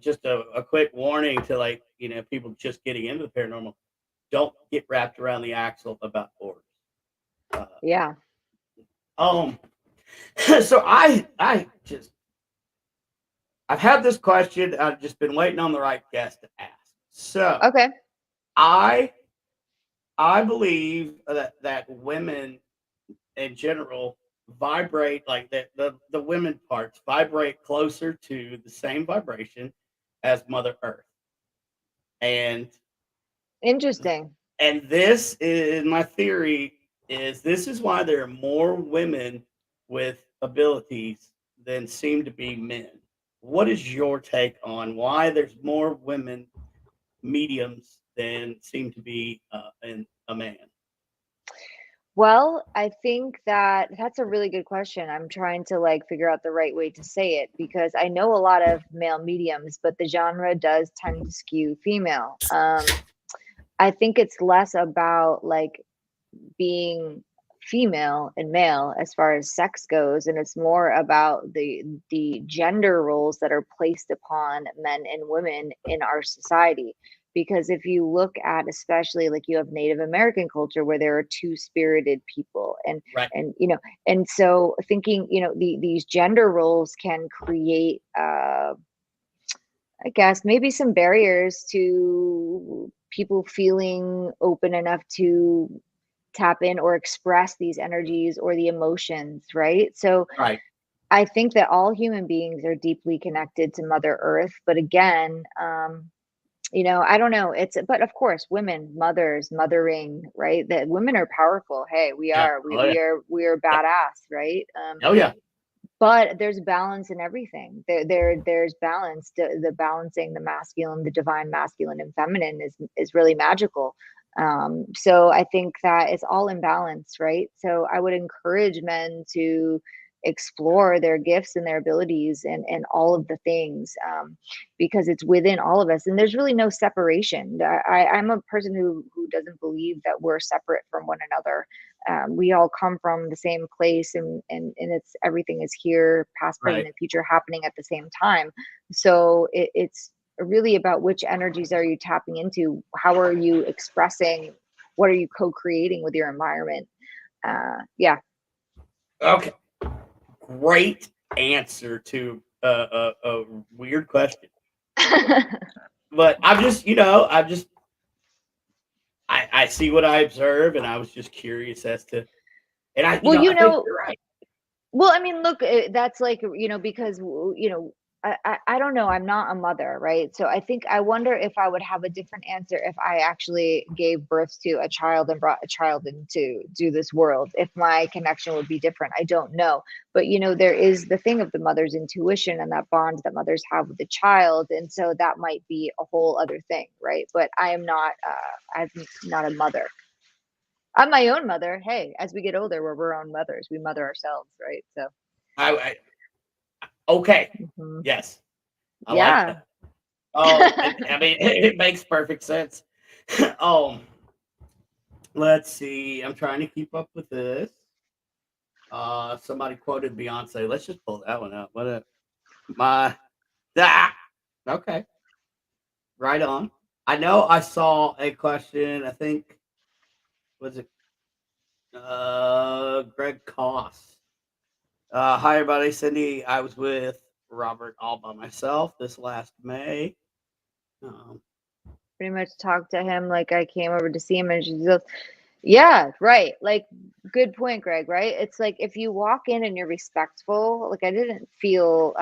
just a quick warning to, like, people just getting into the paranormal. Don't get wrapped around the axle about orbs. Uh, Yeah. um, so I've had this question. I've just been waiting on the right guest to ask. So Okay. I I believe that women in general vibrate like the women parts vibrate closer to the same vibration as Mother Earth. And Interesting. this is my theory is this is why there are more women with abilities than seem to be men. What is your take on why there's more women mediums than seem to be in a man? Well, I think that that's a really good question. I'm trying to like figure out the right way to say it because I know a lot of male mediums, but the genre does tend to skew female. I think it's less about like being female and male as far as sex goes, and it's more about the gender roles that are placed upon men and women in our society. Because if you look at, especially like you have Native American culture where there are two-spirited people, and Right. and you know, and so thinking, these gender roles can create I guess maybe some barriers to people feeling open enough to tap in or express these energies or the emotions, right? So Right. I think that all human beings are deeply connected to Mother Earth. But again, I don't know. But of course, women, mothers, mothering, right? That women are powerful. Hey, we Yeah. are, we, Oh yeah. we are, we are Yeah. badass, right? Oh yeah. But there's balance in everything. There's balance. The balancing the masculine, the divine masculine and feminine is really magical. So I think that it's all in balance, right? So I would encourage men to explore their gifts and their abilities and all of the things, because it's within all of us, and there's really no separation. I'm a person who doesn't believe that we're separate from one another. We all come from the same place, and it's everything is here, past, present, Right. and future happening at the same time. So it's really about which energies are you tapping into, how are you expressing, what are you co-creating with your environment. Yeah. Okay. Great answer to a weird question. But I'm just, I see what I observe, and I was just curious as to, and Well, I think you're right. well, I mean, look, that's like, because, I don't know. I'm not a mother, right? So I think I wonder if I would have a different answer if I actually gave birth to a child and brought a child into this world. If my connection would be different, I don't know. But there is the thing of the mother's intuition and that bond that mothers have with the child, and so that might be a whole other thing, right? But I am not. I'm not a mother. I'm my own mother. Hey, as we get older, we're our own mothers. We mother ourselves, right? So. I okay. Mhm. Yes, I like Yeah. that. Oh, I mean, it makes perfect sense. um, let's see. I'm trying to keep up with this. Somebody quoted Beyonce. Let's just pull that one out. What a my that. Okay, right on. I know I saw a question. I think was it Greg Koss. Hi everybody, Cindy. I was with Robert all by myself this last May. Um, Pretty much talked to him like I came over to see him, and she goes, yeah, right. Like, good point, Greg, right? It's like if you walk in and you're respectful, like I didn't feel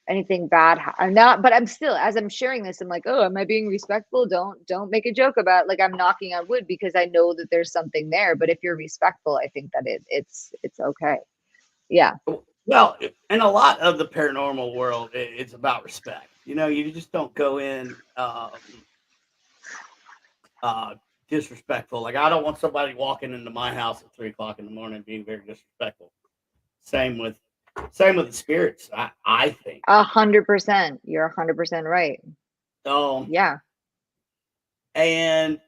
anything bad. I'm not, but I'm still, as I'm sharing this, I'm like, oh, am I being respectful? Don't make a joke about, like, I'm knocking on wood, because I know that there's something there. But if you're respectful, I think that it's okay. Yeah. well, in a lot of the paranormal world, it's about respect. You just don't go in uh, disrespectful. Like I don't want somebody walking into my house at 3 o'clock in the morning being very disrespectful. Same with the spirits. I think. 100%. You're 100% right. Um, Yeah. and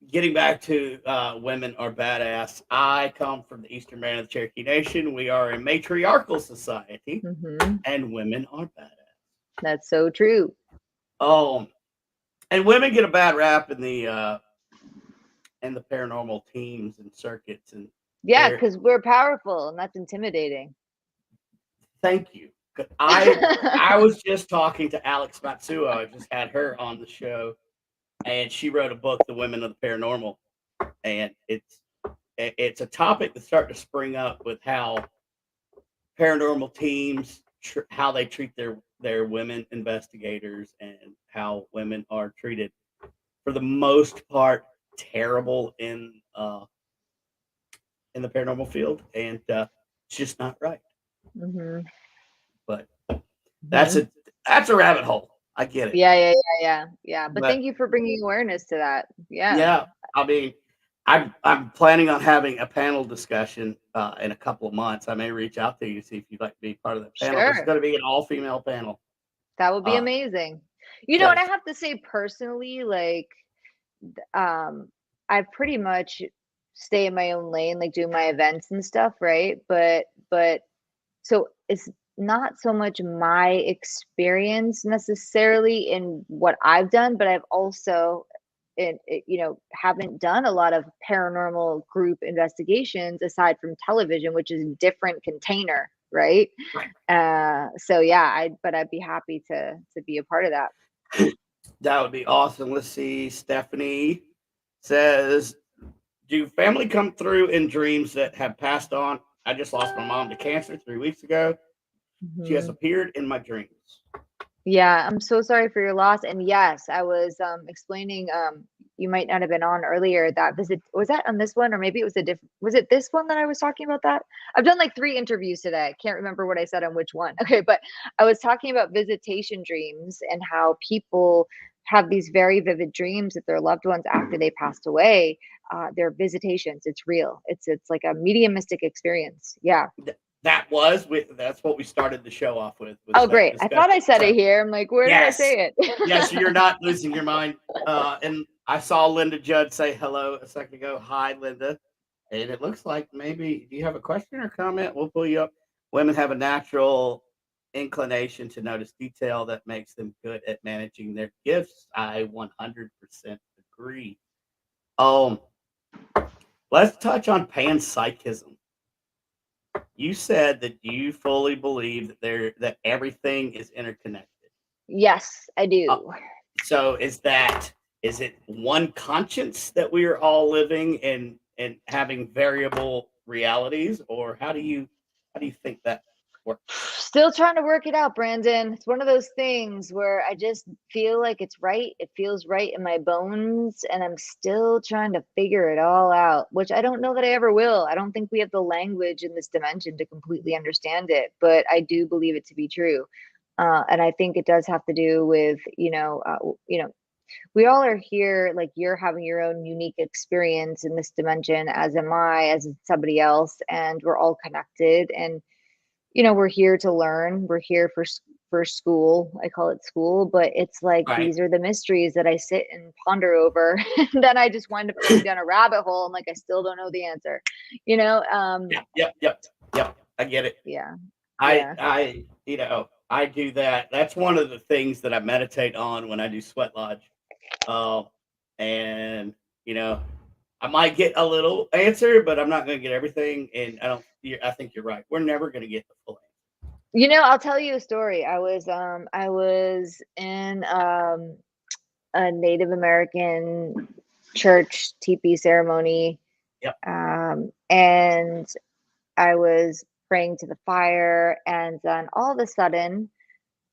getting back to women are badass. I come from the Eastern Band of the Cherokee Nation. We are a matriarchal society, and women are badass. That's so true. And women get a bad rap in the paranormal teams and circuits, and Yeah, they're because we're powerful, and that's intimidating. thank you. 'Cause I was just talking to Alex Matsuo. I just had her on the show and she wrote a book, The Women of the Paranormal, and it's a topic that's starting to spring up with how paranormal teams how they treat their women investigators and how women are treated for the most part terrible in the paranormal field, and it's just not right. Hmm. But that's a that's a rabbit hole. I get it. Yeah. But But thank you for bringing awareness to that. Yeah. yeah, I mean, I'm planning on having a panel discussion in a couple of months. I may reach out to you, see if you'd like to be part of that panel. It's Sure. going to be an all female panel. That would be Uh, amazing. You know, and I because have to say personally, like, um, I pretty much stay in my own lane, like doing my events and stuff, right? But so it's not so much my experience necessarily in what I've done, but I've also haven't done a lot of paranormal group investigations aside from television, which is a different container, right? right, So yeah, I'd be happy to be a part of that. that would be awesome. Let's see. Stephanie says, "Do family come through in dreams that have passed on? I just lost my mom to cancer 3 weeks ago. She has Mhm. appeared in my dreams." Yeah, I'm so sorry for your loss. And yes, I was explaining you might not have been on earlier that visit was that on this one or maybe it was a different was it this one that I was talking about that? I've done like 3 interviews today. I can't remember what I said on which one. Okay, but I was talking about visitation dreams and how people have these very vivid dreams that their loved ones after they passed away. They're visitations. It's real. It's like a mediumistic experience. Yeah. That's what we started the show off with Oh, that great. I thought discussion. I said So it here. I'm like, where did I yes, say yes, it? you're not losing your mind. And I saw Linda Judd say hello a second ago. Hi, Linda. And it looks like maybe, do you have a question or comment? We'll pull you up. Women have a natural inclination to notice detail that makes them good at managing their gifts. I 100% agree. Um, let's touch on panpsychism. You said that you fully believe that everything is interconnected. Yes, I Uh, do. so is it one conscience that we are all living in and having variable realities, or how do you think that works? Still trying to work it out, Brandon. It's one of those things where I just feel like it's right. It feels right in my bones, and I'm still trying to figure it all out, which I don't know that I ever will. I don't think we have the language in this dimension to completely understand it, but I do believe it to be true. And I think it does have to do with, we all are here, like you're having your own unique experience in this dimension, as am I, as is somebody else, and we're all connected. And we're here to learn. We're here for school. I call it school, but it's like Right. these are the mysteries that I sit and ponder over, and then I just wind up going down a rabbit hole. And like I still don't know the answer. You know? Yep. I get it. Yeah, I yeah. I I do that. That's one of the things that I meditate on when I do sweat lodge. Uh, and you know, I might get a little answer, but I'm not going to get everything. And I think you're right. We're never going to get the full I'll tell you a story. I was in a Native American church teepee ceremony, answer. and I was praying to the fire, and then all of a sudden,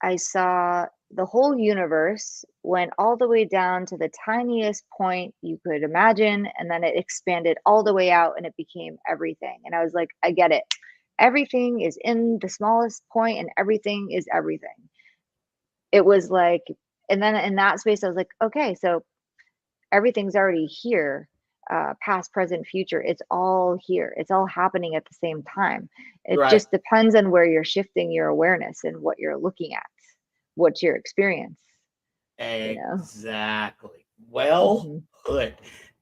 I saw the whole universe went all the way down to the tiniest point you could imagine, and then it expanded all the way out and it became everything. And I was like, I get it. Everything is in the smallest point, and everything is everything. It was like, and then in that space, I was like, okay, so everything's already here, past, present, future. It's all here. It's all happening at the same time. It Right. just depends on where you're shifting your awareness and what you're looking at. What's your experience, you know? Exactly. Well Mhm. put.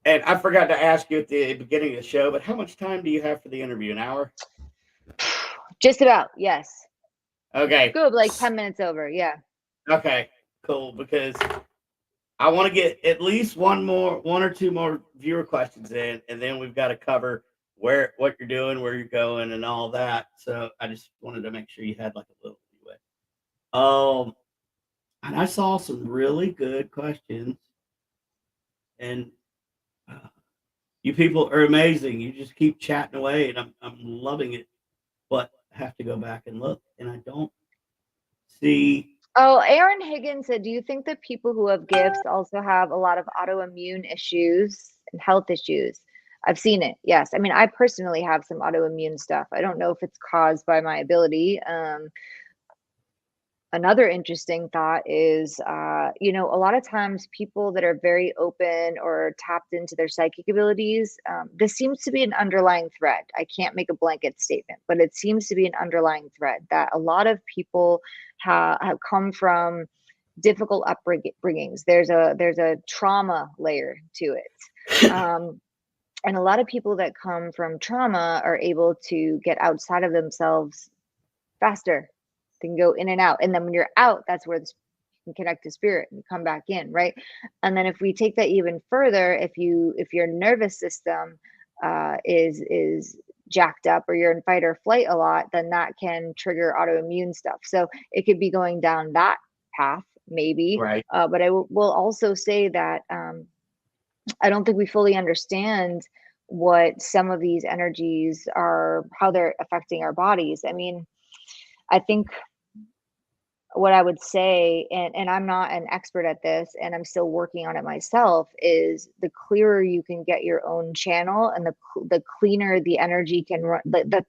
And I forgot to ask you at the beginning of the show, but how much time do you have for the interview? An hour? Just about, yes. Okay. Good, like 10 minutes over. Yeah. Okay. Cool. Because I want to get at least one or two more viewer questions in, and then we've got to cover what you're doing, where you're going, and all that. So I just wanted to make sure you had like a little leeway. And I saw some really good questions And uh, you people are amazing. You just keep chatting away, and I'm loving it. But I have to go back and look, and I don't see. Oh, Aaron Higgins said, do you think that people who have gifts also have a lot of autoimmune issues and health issues? I've seen it. Yes. I mean, I personally have some autoimmune stuff. I don't know if it's caused by my ability. Another interesting thought is, a lot of times people that are very open or tapped into their psychic abilities, this seems to be an underlying thread. I can't make a blanket statement, but it seems to be an underlying thread that a lot of people have come from difficult upbringings. There's a trauma layer to it. And a lot of people that come from trauma are able to get outside of themselves faster. They can go in and out. And then when you're out, that's where you can connect to spirit and come back in, right? And then if we take that even further, if your nervous system is jacked up, or you're in fight or flight a lot, then that can trigger autoimmune stuff. So it could be going down that path, maybe. Right. But I will also say that I don't think we fully understand what some of these energies are, how they're affecting our bodies. I mean, I think what I would say, and I'm not an expert at this, and I'm still working on it myself, is the clearer you can get your own channel, and the cleaner the energy can run. The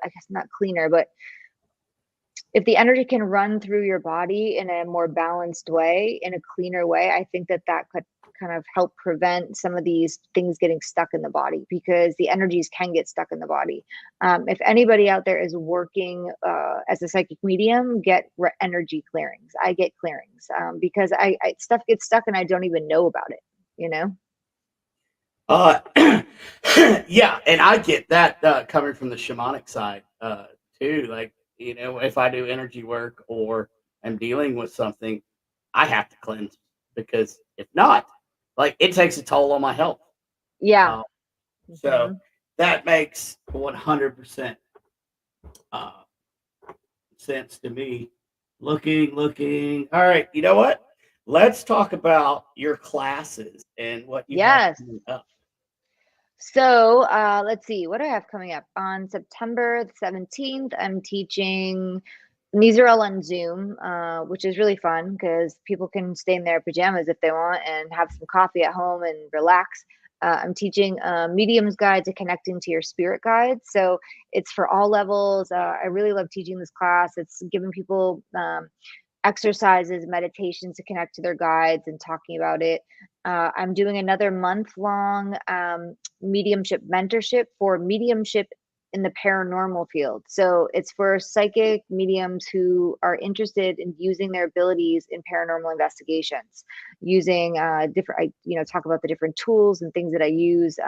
I guess not cleaner, but if the energy can run through your body in a more balanced way, in a cleaner way, I think that could kind of help prevent some of these things getting stuck in the body, because the energies can get stuck in the body. If anybody out there is working as a psychic medium, get energy clearings. I get clearings because I stuff gets stuck and I don't even know about it, you know? Yeah, and I get that coming from the shamanic side too. Like, if I do energy work or I'm dealing with something, I have to cleanse, because if not, like, it takes a toll on my health. Yeah. So that makes 100% sense to me. Looking. All right, you know what? Let's talk about your classes and what you have Yes. coming up. So let's see, what do I have coming up? On September 17th, I'm teaching, and these are all on Zoom, which is really fun because people can stay in their pajamas if they want and have some coffee at home and relax. I'm teaching Medium's Guide to Connecting to Your Spirit Guides. So it's for all levels. I really love teaching this class. It's giving people exercises, meditations to connect to their guides and talking about it. I'm doing another month-long mediumship mentorship for mediumship in the paranormal field. So it's for psychic mediums who are interested in using their abilities in paranormal investigations, using different, talk about the different tools and things that I use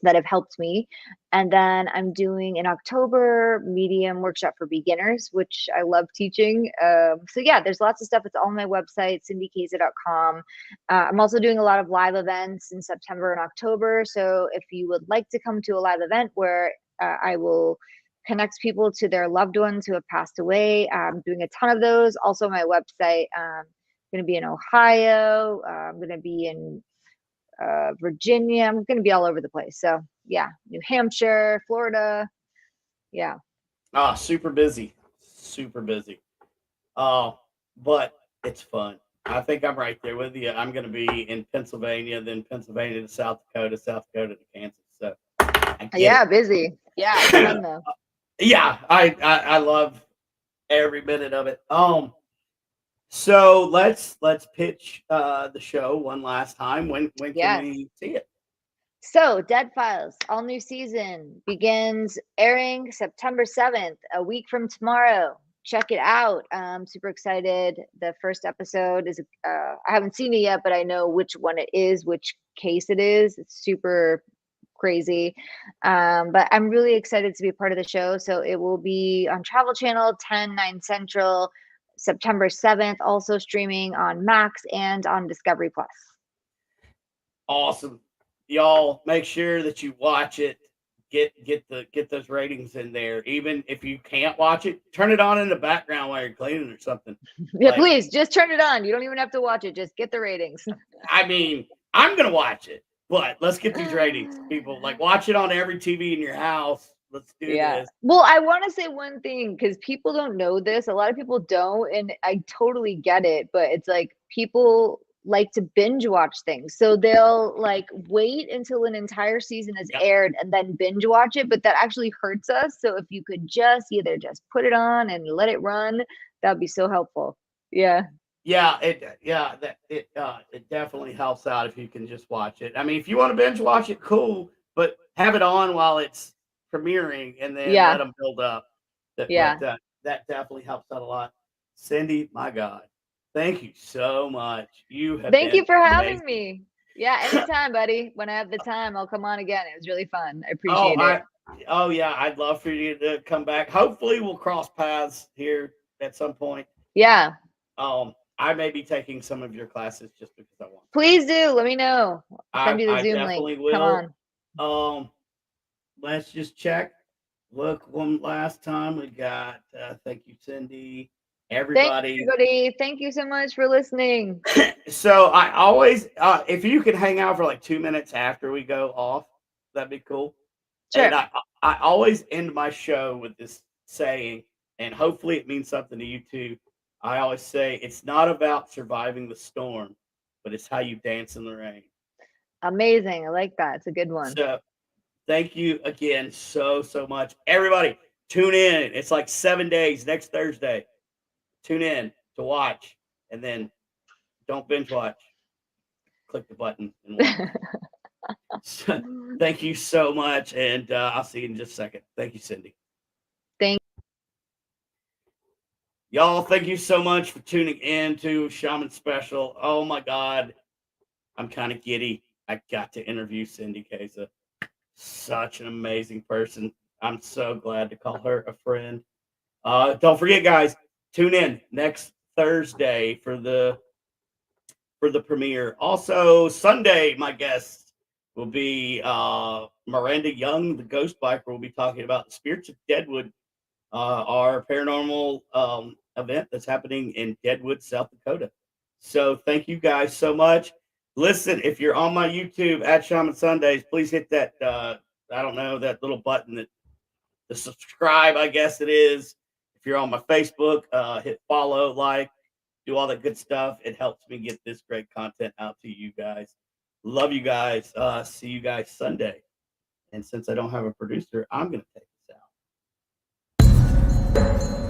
that have helped me. And then I'm doing in October medium workshop for beginners, which I love teaching. So yeah, there's lots of stuff. It's all on my website, cindykazor.com. I'm also doing a lot of live events in September and October. So if you would like to come to a live event where I will connect people to their loved ones who have passed away, I'm doing a ton of those. Also on my website, I'm going to be in Ohio. I'm going to be in Virginia. I'm going to be all over the place. So yeah, New Hampshire, Florida. Yeah. Super busy. But it's fun. I think I'm right there with you. I'm going to be in Pennsylvania, then Pennsylvania to South Dakota to Kansas. So yeah, busy. Yeah, fun though. Yeah, I love every minute of it. So let's pitch the show one last time. When can we see it? So Dead Files, all new season begins airing September 7th, a week from tomorrow. Check it out. I'm super excited. The first episode is I haven't seen it yet, but I know which one it is, which case it is. It's super crazy. But I'm really excited to be a part of the show. So it will be on Travel Channel 10/9 Central, September 7th, also streaming on Max and on Discovery Plus. Awesome. Y'all make sure that you watch it. Get those ratings in there. Even if you can't watch it, turn it on in the background while you're cleaning or something. Yeah, please just turn it on. You don't even have to watch it. Just get the ratings. I mean, I'm gonna watch it, but let's get these ratings, people. Like, watch it on every TV in your house. Let's do Yeah. this. Well, I want to say one thing because people don't know this. A lot of people don't, and I totally get it. But it's like people like to binge watch things, so they'll like wait until an entire season is Yep. aired and then binge watch it. But that actually hurts us. So if you could just either just put it on and let it run, that'd be so helpful. Yeah. Yeah, it definitely helps out if you can just watch it. I mean, if you want to binge watch it, cool, but have it on while it's premiering and then Yeah. let them build up. Yeah. But that definitely helps out a lot. Cindy, my God, thank you so much. You have Thank been you for having amazing. me. Yeah, anytime, buddy. When I have the time, I'll come on again. It was really fun. I Oh, appreciate it. oh yeah, I'd love for you to come back. Hopefully, we'll cross paths here at some point. Yeah. I may be taking some of your classes just because I want to. Please do. Let me know. I'll send you the I Zoom definitely link. Come will. on. Let's just check. Look, one last time we got. Thank you, Cindy. Thanks, Everybody. everybody. Thank you so much for listening. So I always, if you could hang out for like 2 minutes after we go off, that'd be cool. Sure. And I always end my show with this saying, and hopefully it means something to you too. I always say it's not about surviving the storm, but it's how you dance in the rain. Amazing. I like that. It's a good one. So thank you again so much. Everybody, tune in. It's like 7 days next Thursday. Tune in to watch, and then don't binge watch. Click the button and watch. So, thank you so much, and I'll see you in just a second. Thank you, Cindy. Thank Y'all, thank you so much for tuning in to Shaman Special. Oh my God, I'm kind of giddy. I got to interview Cindy Kaza. Such an amazing person. I'm so glad to call her a friend. Don't forget, guys, tune in next Thursday for the premiere. Also, Sunday, my guest will be Miranda Young, the Ghost Biker. Will be talking about the Spirits of Deadwood, our paranormal event that's happening in Deadwood, South Dakota. So thank you guys so much. Listen, if you're on my YouTube at Shaman Sundays, please hit that I don't know, that little button, that the subscribe, I guess it is. If you're on my Facebook, hit follow, like, do all that good stuff. It helps me get this great content out to you guys. Love you guys. See you guys Sunday. And since I don't have a producer, I'm going to take this out.